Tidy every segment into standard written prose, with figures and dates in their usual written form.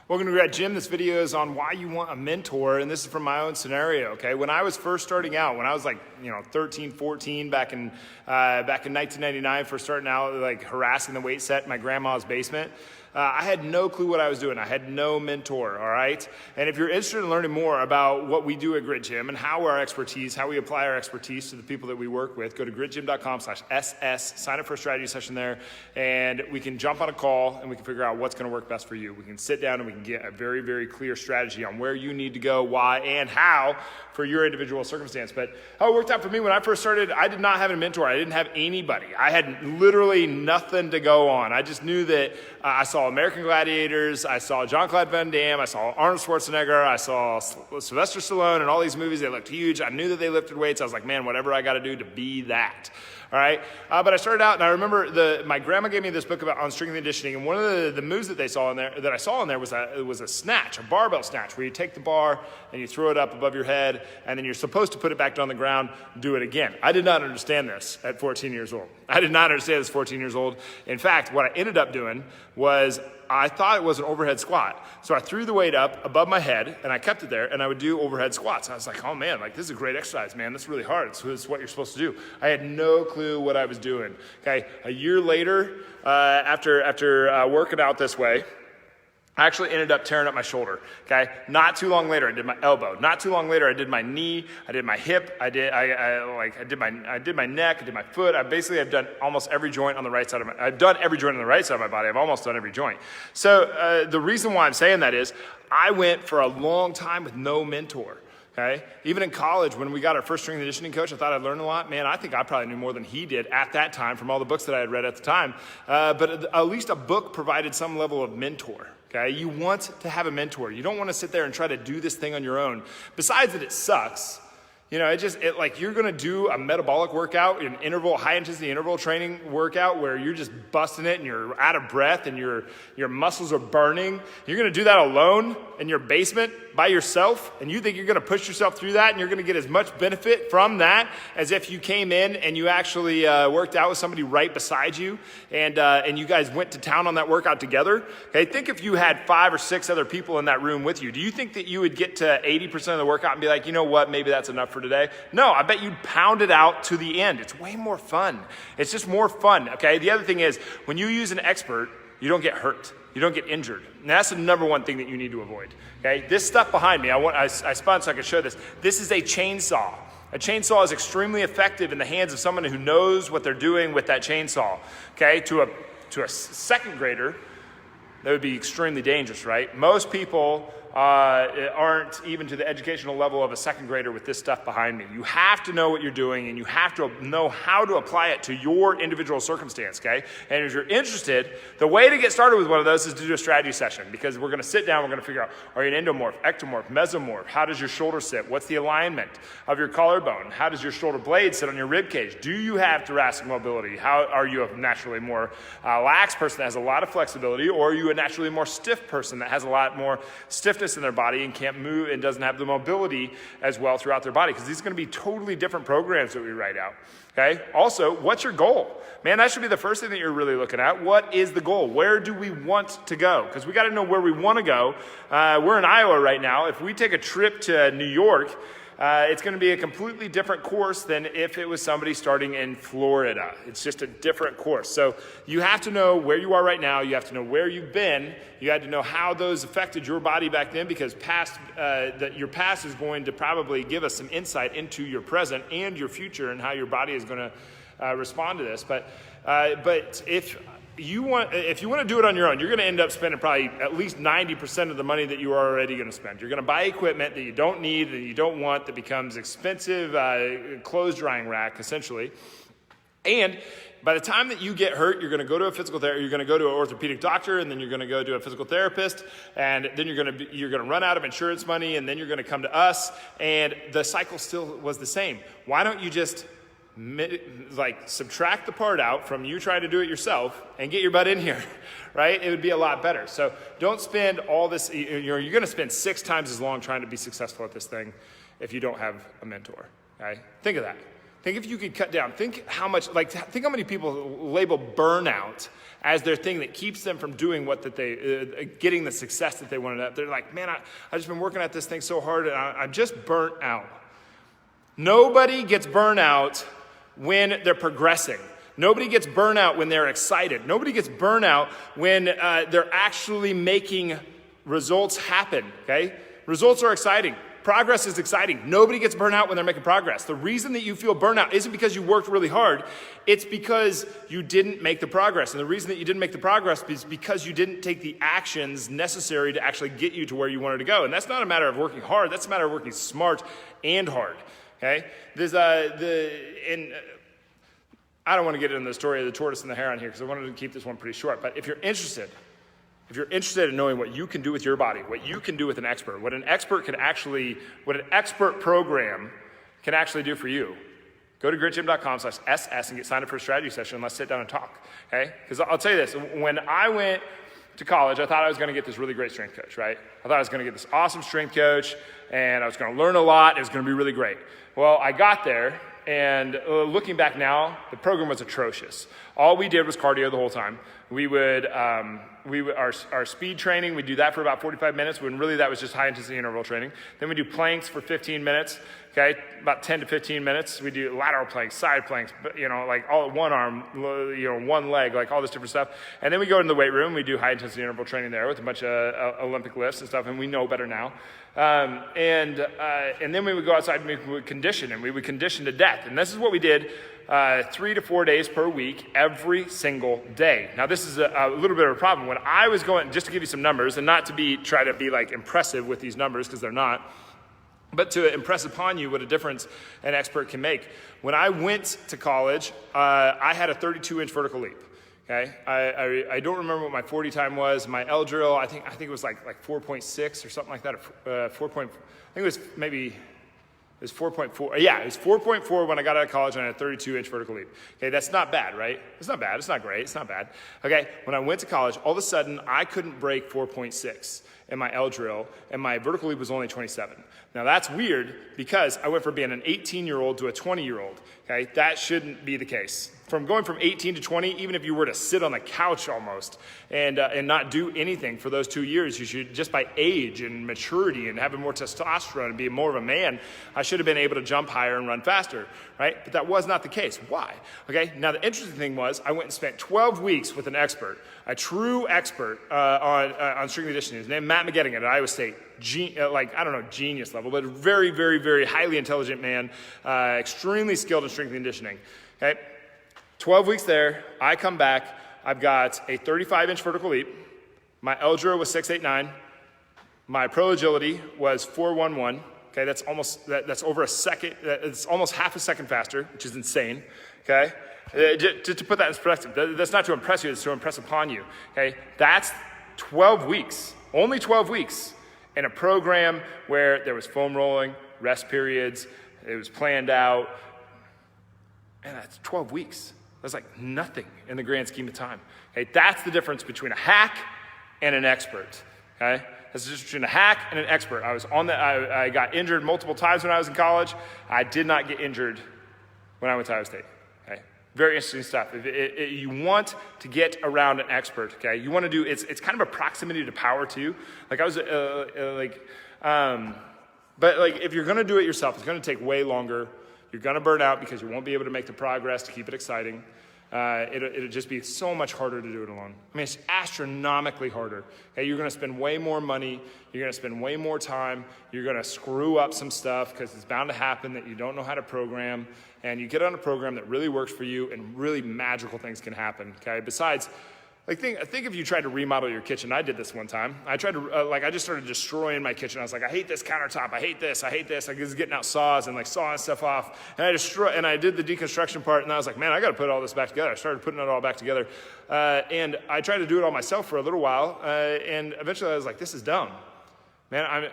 Welcome to Grad Gym. This video is on why you want a mentor, and this is from my own scenario, okay? When I was first starting out, when I was like, 13, 14, back in 1999, first starting out, like harassing the weight set in my grandma's basement, I had no clue what I was doing. I had no mentor, all right? And if you're interested in learning more about what we do at Grid Gym and how we apply our expertise to the people that we work with, go to gridgym.com/SS, sign up for a strategy session there, and we can jump on a call and we can figure out what's gonna work best for you. We can sit down and we can get a very, very clear strategy on where you need to go, why, and how for your individual circumstance. But how it worked out for me when I first started, I did not have a mentor. I didn't have anybody. I had literally nothing to go on. I just knew that I saw American Gladiators, I saw Jean-Claude Van Damme, I saw Arnold Schwarzenegger, I saw Sylvester Stallone, and all these movies. They looked huge. I knew that they lifted weights. I was like, man, whatever I got to do to be that. All right, but I started out, and I remember my grandma gave me this book on strength and conditioning, and one of the moves that I saw in there was a snatch, a barbell snatch, where you take the bar and you throw it up above your head, and then you're supposed to put it back down on the ground, do it again. I did not understand this at 14 years old. I did not understand this at 14 years old. In fact, what I ended up doing was I thought it was an overhead squat. So I threw the weight up above my head and I kept it there and I would do overhead squats. I was like, oh man, like this is a great exercise, man. This is really hard. This is what you're supposed to do. I had no clue what I was doing. Okay, a year later, after working out this way, I actually ended up tearing up my shoulder, okay? Not too long later, I did my elbow. Not too long later, I did my knee, I did my hip, I did my neck, I did my foot. I've done almost every joint on the right side of I've done every joint on the right side of my body. I've almost done every joint. So the reason why I'm saying that is I went for a long time with no mentor. Okay. Even in college, when we got our first strength and conditioning coach, I thought I'd learn a lot. Man, I think I probably knew more than he did at that time from all the books that I had read at the time. But at least a book provided some level of mentor. Okay. You want to have a mentor. You don't want to sit there and try to do this thing on your own. Besides that, it sucks. Like you're going to do a metabolic workout, high intensity interval training workout where you're just busting it and you're out of breath and your muscles are burning. You're going to do that alone in your basement by yourself, and you think you're going to push yourself through that and you're going to get as much benefit from that as if you came in and you actually worked out with somebody right beside you and you guys went to town on that workout together. Okay, think if you had 5 or 6 other people in that room with you. Do you think that you would get to 80% of the workout and be like, you know what, maybe that's enough for today? No, I bet you'd pound it out to the end. It's way more fun. It's just more fun, okay? The other thing is, when you use an expert, you don't get hurt. You don't get injured. And that's the number one thing that you need to avoid, okay? This stuff behind me, I spun so I could show this. This is a chainsaw. A chainsaw is extremely effective in the hands of someone who knows what they're doing with that chainsaw, okay? To a second grader, that would be extremely dangerous, right? Most people aren't even to the educational level of a second grader with this stuff behind me. You have to know what you're doing and you have to know how to apply it to your individual circumstance, okay? And if you're interested, the way to get started with one of those is to do a strategy session, because we're gonna sit down, we're gonna figure out, are you an endomorph, ectomorph, mesomorph? How does your shoulder sit? What's the alignment of your collarbone? How does your shoulder blade sit on your rib cage? Do you have thoracic mobility? How are you a naturally more lax person that has a lot of flexibility, or are you a naturally more stiff person that has a lot more stiffness in their body and can't move and doesn't have the mobility as well throughout their body? Because these are going to be totally different programs that we write out. Okay. Also, what's your goal? Man, that should be the first thing that you're really looking at. What is the goal? Where do we want to go? Because we got to know where we want to go. We're in Iowa right now. If we take a trip to New York, it's going to be a completely different course than if it was somebody starting in Florida. It's just a different course. So you have to know where you are right now. You have to know where you've been. You had to know how those affected your body back then, because your past is going to probably give us some insight into your present and your future and how your body is going to respond to this. But if you want to do it on your own, you're going to end up spending probably at least 90% of the money that you are already going to spend. You're going to buy equipment that you don't need, that you don't want, that becomes expensive, clothes drying rack, essentially. And by the time that you get hurt, you're going to go to a physical therapist, you're going to go to an orthopedic doctor, and then you're going to go to a physical therapist, and then you're going to run out of insurance money, and then you're going to come to us, and the cycle still was the same. Why don't you just subtract the part out from you trying to do it yourself and get your butt in here, right? It would be a lot better. So don't spend all this, you're going to spend 6 times as long trying to be successful at this thing if you don't have a mentor, okay? Think of that. Think if you could cut down. Think how many people label burnout as their thing that keeps them from doing getting the success that they wanted. They're like, man, I've just been working at this thing so hard and I'm just burnt out. Nobody gets burnout when they're progressing. Nobody gets burnout when they're excited. Nobody gets burnout when they're actually making results happen, okay? Results are exciting. Progress is exciting. Nobody gets burnt out when they're making progress. The reason that you feel burnout isn't because you worked really hard. It's because you didn't make the progress. And the reason that you didn't make the progress is because you didn't take the actions necessary to actually get you to where you wanted to go. And that's not a matter of working hard. That's a matter of working smart and hard. Okay? I don't want to get into the story of the tortoise and the hare on here because I wanted to keep this one pretty short. But if you're interested in knowing what you can do with your body, what you can do with an expert, what an expert program can actually do for you, go to gritgym.com/SS and get signed up for a strategy session and let's sit down and talk, okay? Because I'll tell you this, when I went to college, I thought I was going to get this really great strength coach, right? I thought I was going to get this awesome strength coach and I was going to learn a lot. It was going to be really great. Well, I got there and looking back now, the program was atrocious. All we did was cardio the whole time. Our speed training, we do that for about 45 minutes when really that was just high intensity interval training. Then we do planks for 15 minutes, okay? About 10 to 15 minutes. We do lateral planks, side planks, like all one arm, one leg, like all this different stuff. And then we go into the weight room, we do high intensity interval training there with a bunch of Olympic lifts and stuff, and we know better now. And then we would go outside and we would condition, and we would condition to death. And this is what we did 3 to 4 days per week, every single day. Now, this is a little bit of a problem. When I was going, just to give you some numbers, and not to try to be like impressive with these numbers, because they're not, but to impress upon you what a difference an expert can make. When I went to college, I had a 32-inch vertical leap. Okay, I don't remember what my 40 time was. My L drill, I think it was like 4.6 or something like that. I think it was maybe. It was 4.4. Yeah, it was 4.4 when I got out of college and I had a 32-inch vertical leap. Okay, that's not bad, right? It's not bad. It's not great. It's not bad. Okay, when I went to college, all of a sudden I couldn't break 4.6 in my L drill, and my vertical leap was only 27. Now that's weird because I went from being an 18-year-old to a 20-year-old. Okay, that shouldn't be the case. From going from 18 to 20, even if you were to sit on the couch almost and not do anything for those 2 years, you should, just by age and maturity and having more testosterone and being more of a man, I should have been able to jump higher and run faster, right? But that was not the case. Why? Okay, now the interesting thing was I went and spent 12 weeks with an expert, a true expert on strength and conditioning. His name Matt McGettigan at Iowa State. Genius level, but a very, very, very highly intelligent man, extremely skilled in strength and conditioning, okay? 12 weeks there, I come back, I've got a 35-inch vertical leap, my L drill was 689, my pro agility was 411, okay, that's over a second, it's almost half a second faster, which is insane, okay? To put that in perspective, that's not to impress you, it's to impress upon you, okay? That's 12 weeks, only 12 weeks, in a program where there was foam rolling, rest periods, it was planned out, and that's 12 weeks. That's like nothing in the grand scheme of time. Okay, that's the difference between a hack and an expert. Okay, that's the difference between a hack and an expert. I got injured multiple times when I was in college. I did not get injured when I went to Iowa State. Okay, very interesting stuff. You want to get around an expert. Okay, you want to do it's kind of a proximity to power too. Like I was but like if you're going to do it yourself, it's going to take way longer. You're going to burn out because you won't be able to make the progress to keep it exciting. It'll just be so much harder to do it alone. I mean, it's astronomically harder. Okay, you're going to spend way more money. You're going to spend way more time. You're going to screw up some stuff because it's bound to happen that you don't know how to program. And you get on a program that really works for you and really magical things can happen. Okay, besides, think if you tried to remodel your kitchen. I did this one time. I tried to, I just started destroying my kitchen. I was like, I hate this countertop. I hate this. I was getting out saws and sawing stuff off. And I did the deconstruction part, and I was like, man, I got to put all this back together. I started putting it all back together. And I tried to do it all myself for a little while. And eventually I was like, this is dumb. Man,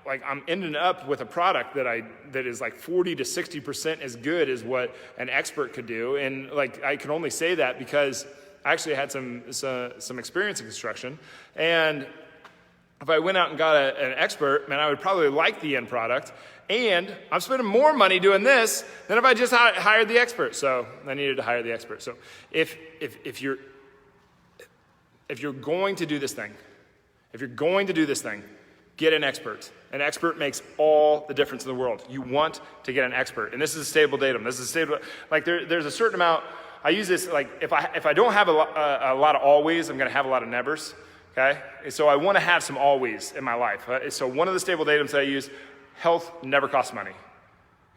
I'm ending up with a product that is like 40 to 60% as good as what an expert could do. And I can only say that because I actually had some experience in construction, and if I went out and got an expert, man, I would probably like the end product. And I'm spending more money doing this than if I just hired the expert. So I needed to hire the expert. So if you're going to do this thing, get an expert. An expert makes all the difference in the world. You want to get an expert. And this is a stable datum. This is a stable, like there's a certain amount. I use this, like if I don't have a lot of always, I'm going to have a lot of nevers. Okay? And so I want to have some always in my life. So one of the stable datums that I use, health never costs money.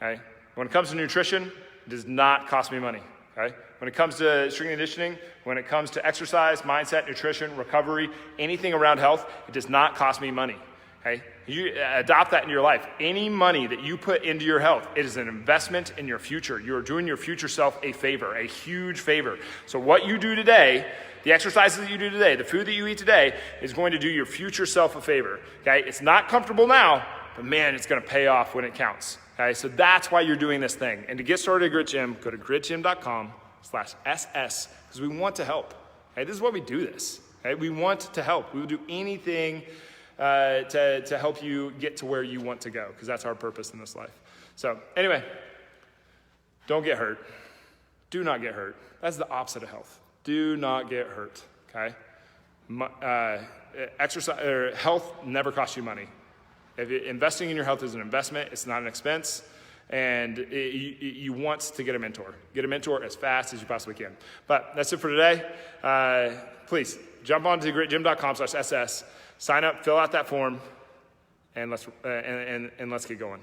Okay? When it comes to nutrition, it does not cost me money. Okay? When it comes to strength and conditioning, when it comes to exercise, mindset, nutrition, recovery, anything around health, it does not cost me money. Okay? You adopt that in your life. Any money that you put into your health, it is an investment in your future. You are doing your future self a favor, a huge favor. So what you do today, the exercises that you do today, the food that you eat today is going to do your future self a favor. Okay? It's not comfortable now, but man, it's going to pay off when it counts. Okay? So that's why you're doing this thing. And to get started at Grit Gym, go to gritgym.com/SS because we want to help. Okay? This is why we do this. Okay? We want to help. We will do anything to help you get to where you want to go, because that's our purpose in this life. So anyway, don't get hurt. Do not get hurt. That's the opposite of health. Do not get hurt, okay? Exercise or health never costs you money. Investing in your health is an investment. It's not an expense. And you want to get a mentor. Get a mentor as fast as you possibly can. But that's it for today. Please jump on to gritgym.com/SS. Sign up, fill out that form, and let's get going.